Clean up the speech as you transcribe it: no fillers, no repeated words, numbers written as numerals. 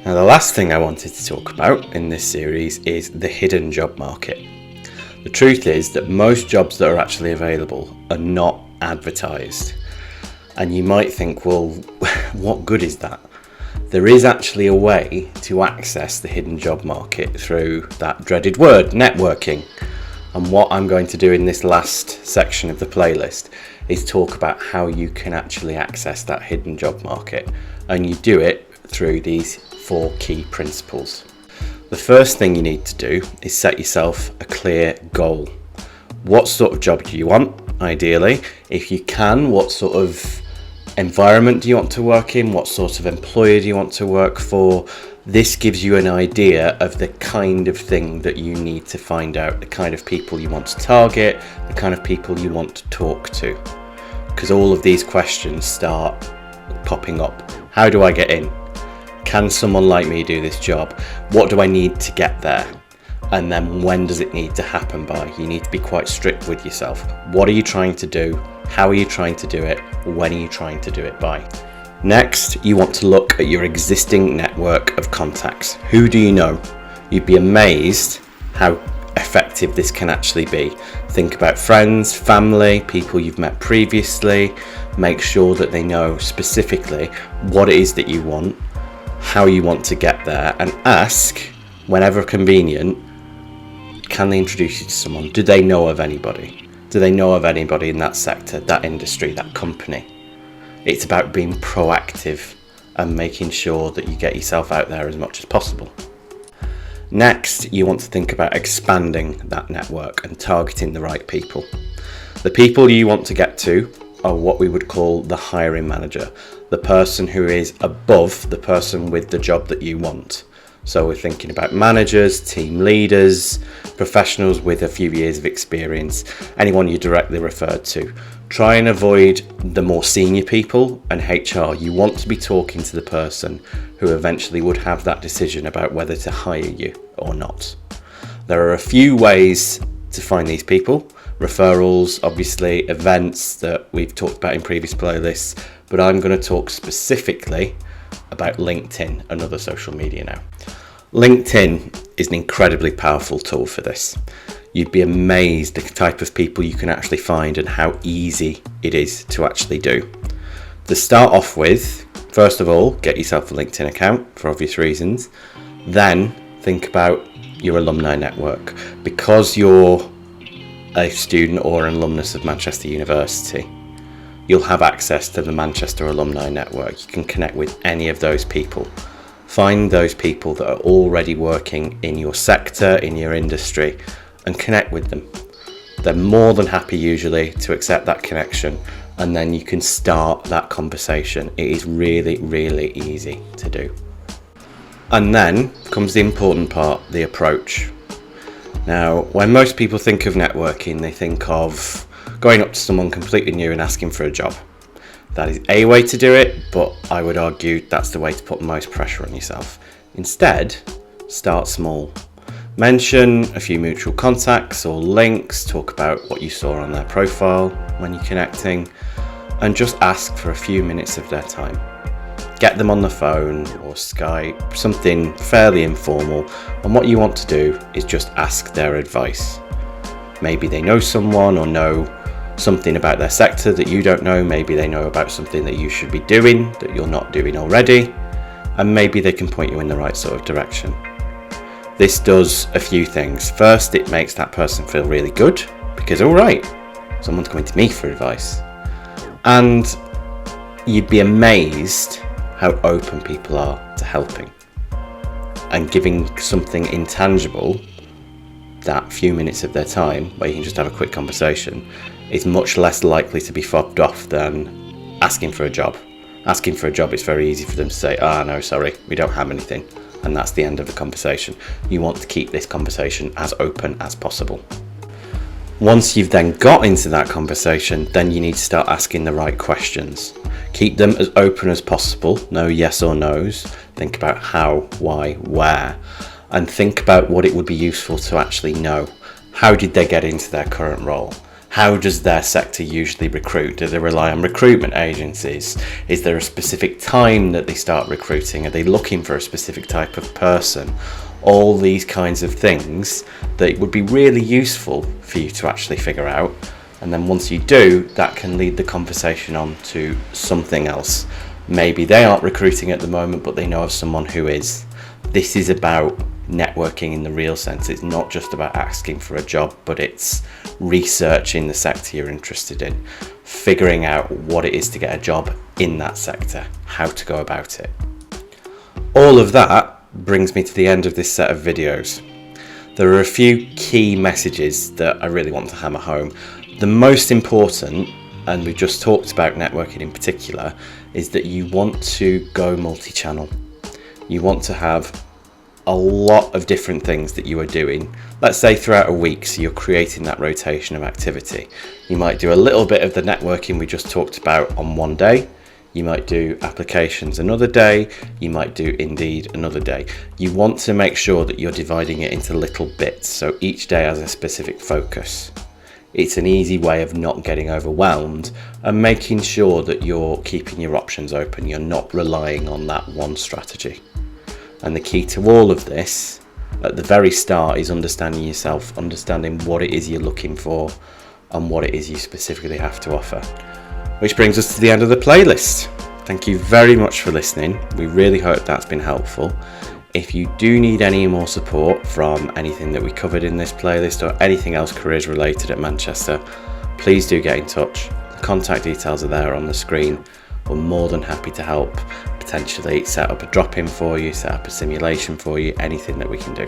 Now, the last thing I wanted to talk about in this series is the hidden job market. The truth is that most jobs that are actually available are not advertised. And you might think, well, what good is that? There is actually a way to access the hidden job market through that dreaded word, networking. And what I'm going to do in this last section of the playlist is talk about how you can actually access that hidden job market. And you do it through these 4 key principles. The first thing you need to do is set yourself a clear goal. What sort of job do you want, ideally? If you can, what sort of environment do you want to work in? What sort of employer do you want to work for? This gives you an idea of the kind of thing that you need to find out, the kind of people you want to target, the kind of people you want to talk to. Because all of these questions start popping up. How do I get in? Can someone like me do this job? What do I need to get there? And then when does it need to happen by? You need to be quite strict with yourself. What are you trying to do? How are you trying to do it? When are you trying to do it by? Next, you want to look at your existing network of contacts. Who do you know? You'd be amazed how effective this can actually be. Think about friends, family, people you've met previously. Make sure that they know specifically what it is that you want, how you want to get there, and ask, whenever convenient, can they introduce you to someone? Do they know of anybody? Do they know of anybody in that sector, that industry, that company? It's about being proactive and making sure that you get yourself out there as much as possible. Next, you want to think about expanding that network and targeting the right people. The people you want to get to are what we would call the hiring manager, the person who is above the person with the job that you want. So we're thinking about managers, team leaders, professionals with a few years of experience, anyone you directly referred to. Try and avoid the more senior people and HR. You want to be talking to the person who eventually would have that decision about whether to hire you or not. There are a few ways to find these people. Referrals, obviously, events that we've talked about in previous playlists, but I'm going to talk specifically about LinkedIn and other social media now. LinkedIn is an incredibly powerful tool for this. You'd be amazed the type of people you can actually find and how easy it is to actually do. To start off with, first of all, get yourself a LinkedIn account for obvious reasons. Then think about your alumni network. Because you're a student or an alumnus of Manchester University, you'll have access to the Manchester Alumni Network. You can connect with any of those people. Find those people that are already working in your sector, in your industry, and connect with them. They're more than happy usually to accept that connection, and then you can start that conversation. It is really, really easy to do. And then comes the important part, the approach. Now, when most people think of networking, they think of going up to someone completely new and asking for a job. That is a way to do it, but I would argue that's the way to put most pressure on yourself. Instead, start small. Mention a few mutual contacts or links, talk about what you saw on their profile when you're connecting, and just ask for a few minutes of their time. Get them on the phone or Skype, something fairly informal, and what you want to do is just ask their advice. Maybe they know someone or know something about their sector that you don't know. Maybe they know about something that you should be doing that you're not doing already, and maybe they can point you in the right sort of direction. This does a few things. First, it makes that person feel really good because, all right, someone's coming to me for advice. And you'd be amazed how open people are to helping. And giving something intangible, that few minutes of their time where you can just have a quick conversation, is much less likely to be fobbed off than asking for a job. Asking for a job, it's very easy for them to say, no, sorry, we don't have anything. And that's the end of the conversation. You want to keep this conversation as open as possible. Once you've then got into that conversation, then you need to start asking the right questions. Keep them as open as possible, no yes or no's. Think about how, why, where, and think about what it would be useful to actually know. How did they get into their current role? How does their sector usually recruit? Do they rely on recruitment agencies? Is there a specific time that they start recruiting? Are they looking for a specific type of person? All these kinds of things that would be really useful for you to actually figure out. And then once you do, that can lead the conversation on to something else. Maybe they aren't recruiting at the moment, but they know of someone who is. This is about networking in the real sense. It's not just about asking for a job, but it's researching the sector you're interested in, figuring out what it is to get a job in that sector, how to go about it. All of that brings me to the end of this set of videos. There are a few key messages that I really want to hammer home. The most important, and we just talked about networking in particular, is that you want to go multi-channel. You want to have a lot of different things that you are doing, let's say throughout a week, so you're creating that rotation of activity. You might do a little bit of the networking we just talked about on one day. You might do applications another day. You might do Indeed another day. You want to make sure that you're dividing it into little bits, so each day has a specific focus. It's an easy way of not getting overwhelmed and making sure that you're keeping your options open. You're not relying on that one strategy. And the key to all of this at the very start is understanding yourself, understanding what it is you're looking for and what it is you specifically have to offer. Which brings us to the end of the playlist. Thank you very much for listening. We really hope that's been helpful. If you do need any more support from anything that we covered in this playlist or anything else careers related at Manchester, please do get in touch. The contact details are there on the screen. We're more than happy to help potentially set up a drop-in for you, set up a simulation for you, anything that we can do.